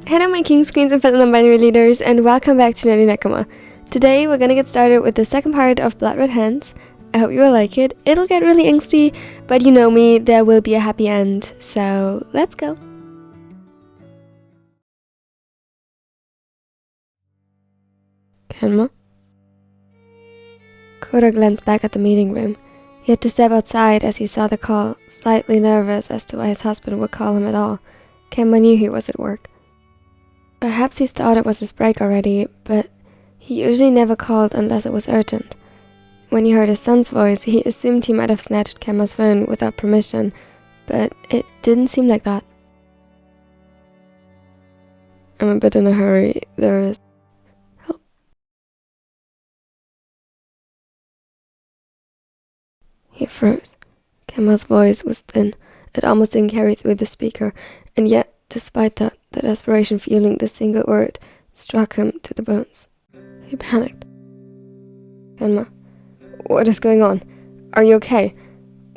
Hello my kings, queens, and fellow non-binary leaders, and welcome back to Nelly Nekama. Today we're gonna get started with the second part of Blood Red Hands. I hope you will like it. It'll get really angsty, but you know me, there will be a happy end, so let's go. Kenma? Kuroo glanced back at the meeting room. He had to step outside as he saw the call, slightly nervous as to why his husband would call him at all. Kenma knew he was at work. Perhaps he thought it was his break already, but he usually never called unless it was urgent. When he heard his son's voice, he assumed he might have snatched Kenma's phone without permission, but it didn't seem like that. I'm a bit in a hurry. There is help. He froze. Kenma's voice was thin. It almost didn't carry through the speaker, and yet, despite that, the desperation fueling the single word struck him to the bones. He panicked. Kenma, what is going on? Are you okay?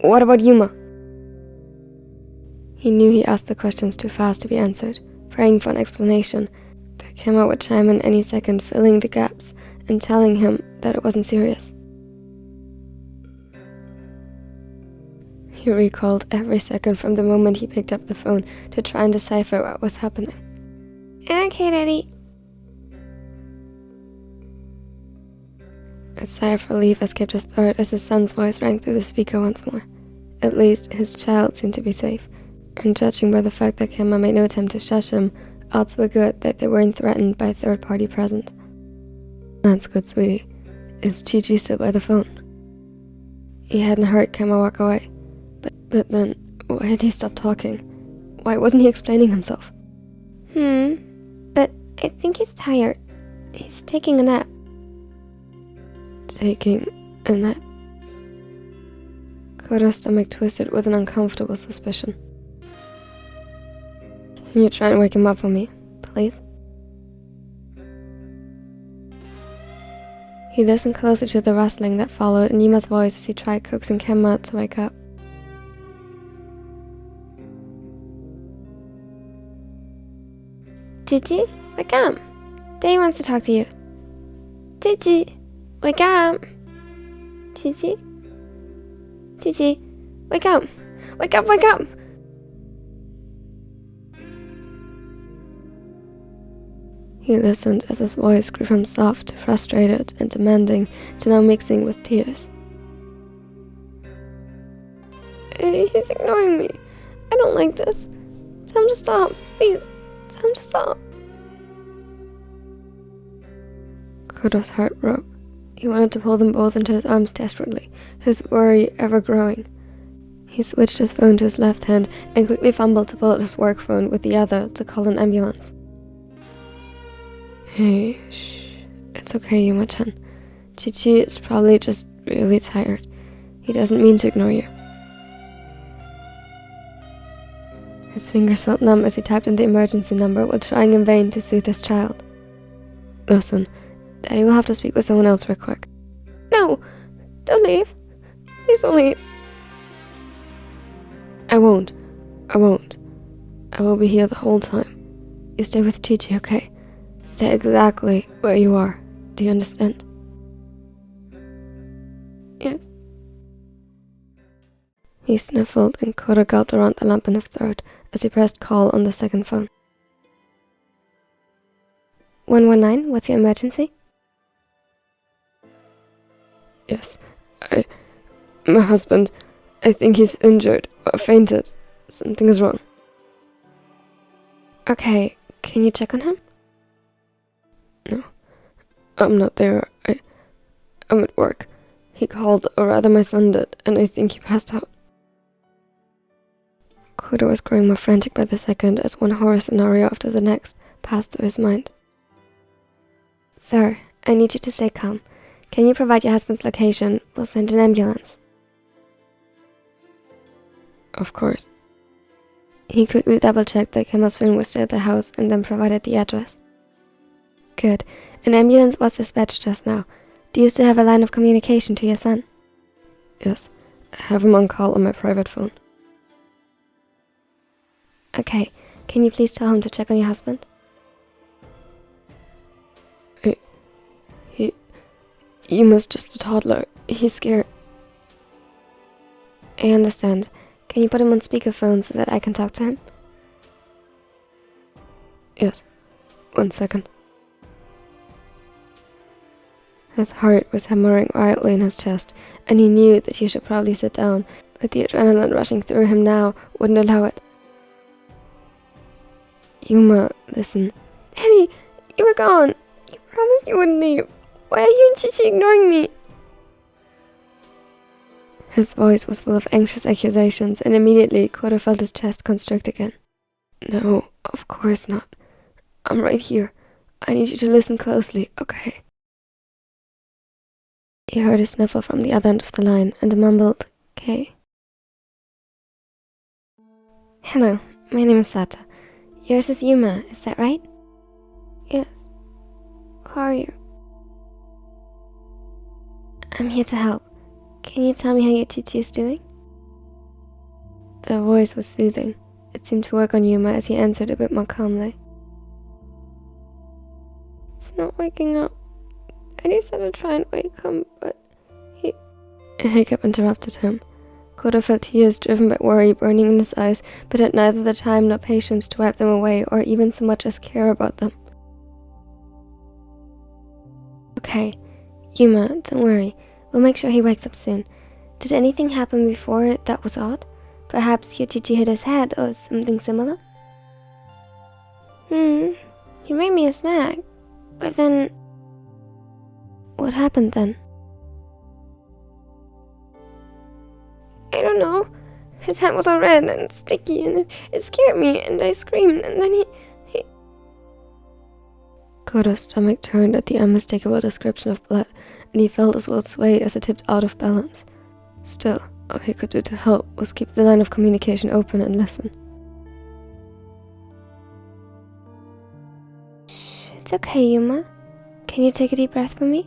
What about Yuma? He knew he asked the questions too fast to be answered, praying for an explanation, that Kenma would chime in any second, filling the gaps and telling him that it wasn't serious. He recalled every second from the moment he picked up the phone to try and decipher what was happening. Okay, Daddy. A sigh of relief escaped his throat as his son's voice rang through the speaker once more. At least his child seemed to be safe, and judging by the fact that Kenma made no attempt to shush him, odds were good that they weren't threatened by a third party present. That's good, sweetie. Is Chi-Chi still by the phone? He hadn't heard Kenma walk away. But then, why had he stopped talking? Why wasn't he explaining himself? But I think he's tired. He's taking a nap. Taking a nap? Kuroo's stomach twisted with an uncomfortable suspicion. Can you try and wake him up for me, please? He listened closer to the rustling that followed in Yuma's voice as he tried coaxing Kenma to wake up. Gigi, wake up. Daddy wants to talk to you. Gigi, wake up. Gigi? Gigi, wake up. Wake up, wake up. He listened as his voice grew from soft to frustrated and demanding to now mixing with tears. He's ignoring me. I don't like this. Tell him to stop, please. Tell him to stop. Kuroo's heart broke. He wanted to pull them both into his arms desperately, his worry ever growing. He switched his phone to his left hand and quickly fumbled to pull out his work phone with the other to call an ambulance. Hey, shh. It's okay, Yuma-chan. Chi-Chi is probably just really tired. He doesn't mean to ignore you. His fingers felt numb as he typed in the emergency number while trying in vain to soothe his child. Listen, Daddy will have to speak with someone else real quick. No! Don't leave. Please don't leave. I won't. I will be here the whole time. You stay with Chi-Chi, okay? Stay exactly where you are. Do you understand? Yes. He sniffled and Kuroo gulped around the lump in his throat as he pressed call on the second phone. 119, what's your emergency? Yes, my husband, I think he's injured or fainted. Something is wrong. Okay, can you check on him? No, I'm not there. I'm at work. He called, or rather my son did, and I think he passed out. Kuroo was growing more frantic by the second as one horror scenario after the next passed through his mind. Sir, I need you to stay calm. Can you provide your husband's location? We'll send an ambulance. Of course. He quickly double-checked that Kenma's phone was still at the house and then provided the address. Good. An ambulance was dispatched just now. Do you still have a line of communication to your son? Yes, I have him on call on my private phone. Okay, can you please tell him to check on your husband? Yuma's just a toddler. He's scared. I understand. Can you put him on speakerphone so that I can talk to him? Yes. 1 second. His heart was hammering wildly in his chest, and he knew that he should probably sit down, but the adrenaline rushing through him now wouldn't allow it. Yuma, listen. Daddy, you were gone. You promised you wouldn't leave. Why are you and Chichi ignoring me? His voice was full of anxious accusations, and immediately Kuroo felt his chest constrict again. No, of course not. I'm right here. I need you to listen closely, okay? He heard a sniffle from the other end of the line and mumbled, "K." Hello, my name is Sata. Yours is Yuma, is that right? Yes. Who are you? I'm here to help. Can you tell me how your Chichi is doing? The voice was soothing. It seemed to work on Yuma as he answered a bit more calmly. It's not waking up. Daddy said to try and wake him, but A hiccup interrupted him. Kuroo felt tears driven by worry burning in his eyes, but had neither the time nor patience to wipe them away or even so much as care about them. Okay, Yuma, don't worry. We'll make sure he wakes up soon. Did anything happen before that was odd? Perhaps your Chichi hit his head or something similar? He made me a snack. But then... What happened then? I don't know. His hand was all red and sticky and it scared me and I screamed and then he... Kuroo's stomach turned at the unmistakable description of blood, and he felt his world sway as it tipped out of balance. Still, all he could do to help was keep the line of communication open and listen. Shh, it's okay, Yuma. Can you take a deep breath for me?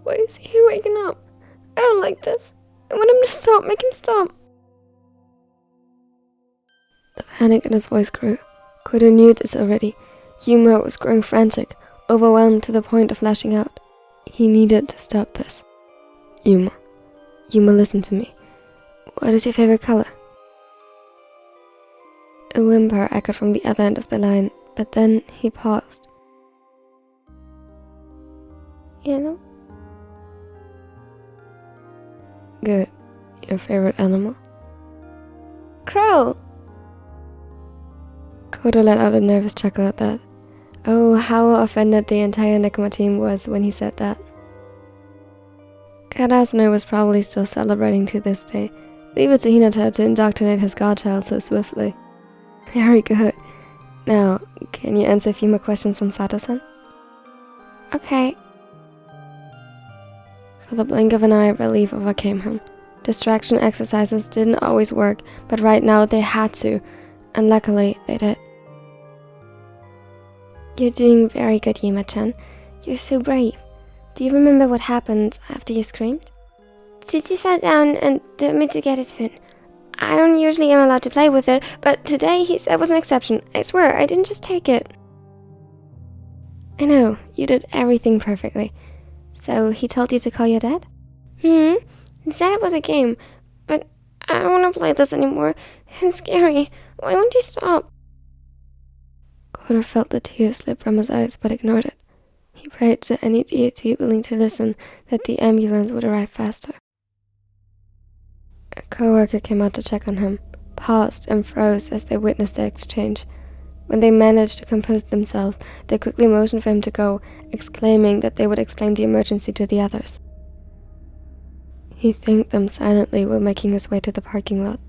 Why is he waking up? I don't like this. I want him to stop. Make him stop. The panic in his voice grew. Kuroo knew this already. Yuma was growing frantic, overwhelmed to the point of lashing out. He needed to stop this. Yuma, listen to me. What is your favorite color? A whimper echoed from the other end of the line, but then he paused. Yellow. Good. Your favorite animal? Crow. Kuroo let out a nervous chuckle at that. Oh, how offended the entire Kenma team was when he said that. Karasuno was probably still celebrating to this day. Leave it to Hinata to indoctrinate his godchild so swiftly. Very good. Now, can you answer a few more questions from Sato-san? Okay. For the blink of an eye, relief overcame him. Distraction exercises didn't always work, but right now they had to, and luckily they did. You're doing very good, Yuma-chan. You're so brave. Do you remember what happened after you screamed? Chichi fell down and told me to get his phone. I don't usually am allowed to play with it, but today he said it was an exception. I swear, I didn't just take it. I know, you did everything perfectly. So he told you to call your dad? He said it was a game, but I don't want to play this anymore. It's scary. Why won't you stop? Kuroo felt the tears slip from his eyes, but ignored it. He prayed to any deity willing to listen that the ambulance would arrive faster. A co-worker came out to check on him, paused and froze as they witnessed their exchange. When they managed to compose themselves, they quickly motioned for him to go, exclaiming that they would explain the emergency to the others. He thanked them silently while making his way to the parking lot.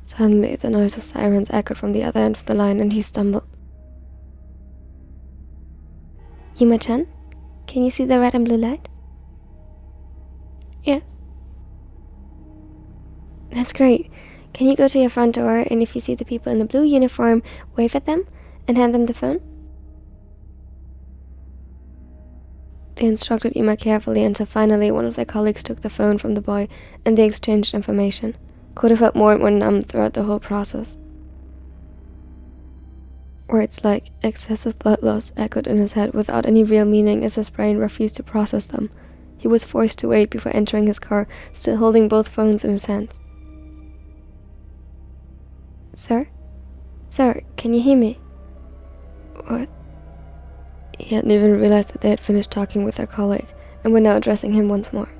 Suddenly, the noise of sirens echoed from the other end of the line, and he stumbled. Yuma-chan, can you see the red and blue light? Yes. That's great. Can you go to your front door, and if you see the people in the blue uniform, wave at them and hand them the phone? They instructed Yuma carefully until finally one of their colleagues took the phone from the boy and they exchanged information. Kuroo felt more and more numb throughout the whole process. Words like excessive blood loss echoed in his head without any real meaning as his brain refused to process them. He was forced to wait before entering his car, still holding both phones in his hands. Sir? Sir, can you hear me? What? He hadn't even realized that they had finished talking with their colleague and were now addressing him once more.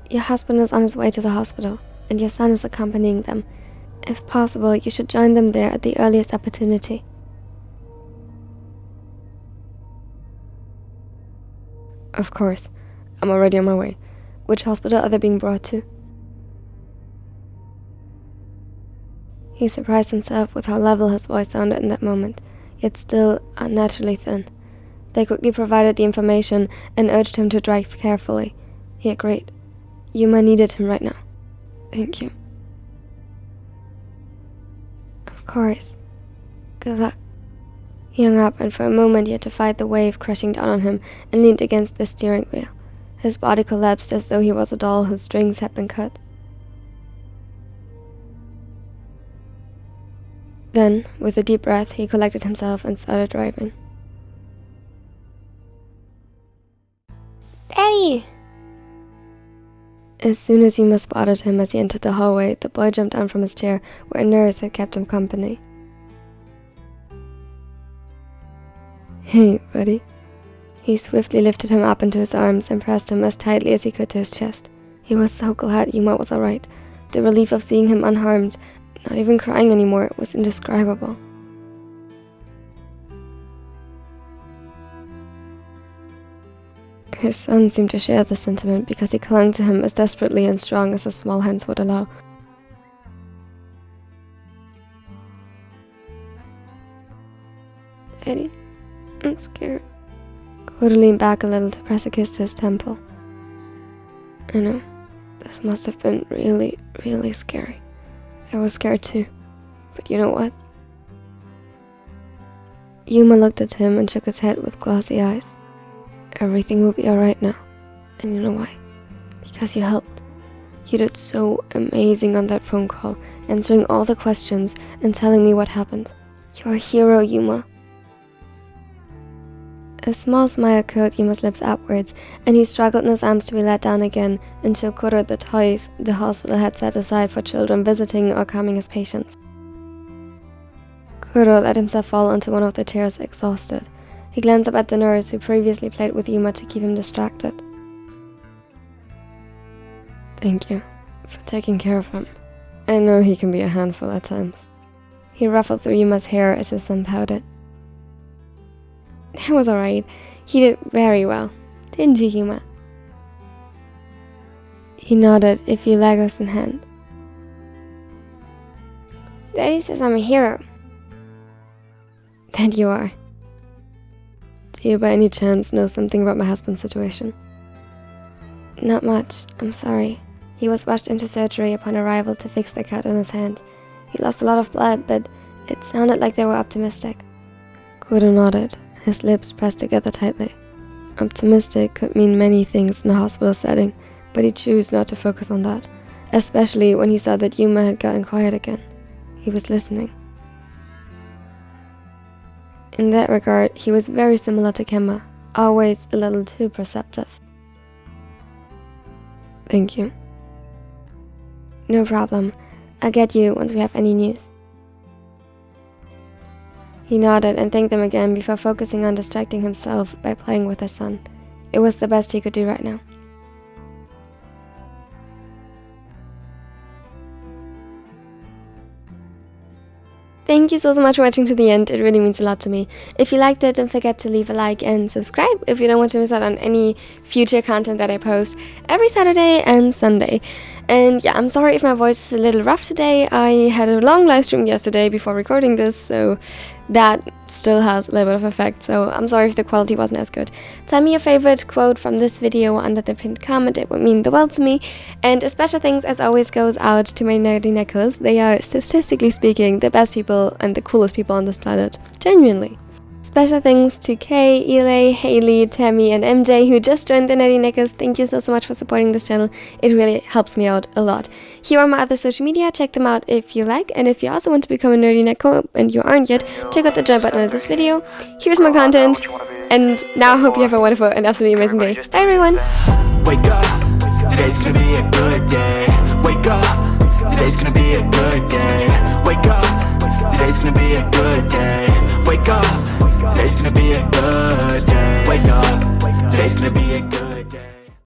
Your husband is on his way to the hospital, and your son is accompanying them. If possible, you should join them there at the earliest opportunity. Of course. I'm already on my way. Which hospital are they being brought to? He surprised himself with how level his voice sounded in that moment, yet still unnaturally thin. They quickly provided the information and urged him to drive carefully. He agreed. Yuma needed him right now. Thank you. Of course. Good luck. He hung up, and for a moment he had to fight the wave crashing down on him and leaned against the steering wheel. His body collapsed as though he was a doll whose strings had been cut. Then, with a deep breath, he collected himself and started driving. Daddy! As soon as Yuma spotted him as he entered the hallway, the boy jumped down from his chair where a nurse had kept him company. Hey, buddy. He swiftly lifted him up into his arms and pressed him as tightly as he could to his chest. He was so glad Yuma was alright. The relief of seeing him unharmed, not even crying anymore, was indescribable. His son seemed to share the sentiment because he clung to him as desperately and strong as his small hands would allow. Daddy, I'm scared. Kuroo leaned back a little to press a kiss to his temple. I know, this must have been really, really scary. I was scared too, but you know what? Yuma looked at him and shook his head with glassy eyes. Everything will be alright now, and you know why? Because you helped. You did so amazing on that phone call, answering all the questions and telling me what happened. You're a hero, Yuma. A small smile curled Yuma's lips upwards, and he struggled in his arms to be let down again and show Kuroo the toys the hospital had set aside for children visiting or coming as patients. Kuroo let himself fall onto one of the chairs, exhausted. He glanced up at the nurse who previously played with Yuma to keep him distracted. Thank you for taking care of him. I know he can be a handful at times. He ruffled through Yuma's hair as his son pouted. That was alright. He did very well. Didn't you, Yuma? He nodded, a few Legos in hand. Daddy says I'm a hero. That you are. Do you by any chance know something about my husband's situation? Not much, I'm sorry. He was rushed into surgery upon arrival to fix the cut on his hand. He lost a lot of blood, but it sounded like they were optimistic. Kuroo nodded, his lips pressed together tightly. Optimistic could mean many things in a hospital setting, but he chose not to focus on that, especially when he saw that Yuma had gotten quiet again. He was listening. In that regard, he was very similar to Kenma, always a little too perceptive. Thank you. No problem. I'll get you once we have any news. He nodded and thanked them again before focusing on distracting himself by playing with his son. It was the best he could do right now. Thank you so much for watching to the end. It really means a lot to me. If you liked it, don't forget to leave a like and subscribe if you don't want to miss out on any future content that I post every Saturday and Sunday. And yeah, I'm sorry if my voice is a little rough today. I had a long live stream yesterday before recording this, so that still has a little bit of effect. So I'm sorry if the quality wasn't as good. Tell me your favorite quote from this video under the pinned comment. It would mean the world to me. And a special thanks as always goes out to my nerdy neckos. They are, statistically speaking, the best people and the coolest people on this planet. Genuinely. Special thanks to Kay, Eli, Haley, Tammy, and MJ who just joined the Nerdy Knickers. Thank you so much for supporting this channel. It really helps me out a lot. Here are my other social media. Check them out if you like. And if you also want to become a Nerdy Knicker and you aren't yet, check out the join button under this video. Here's my content. And now I hope you have a wonderful and absolutely amazing day. Bye everyone! Wake up, today's gonna be a good day. Wake up, today's gonna be a good day. Wake up, today's gonna be a good day. Wake up, today's gonna be a good day. Wake up, today's gonna be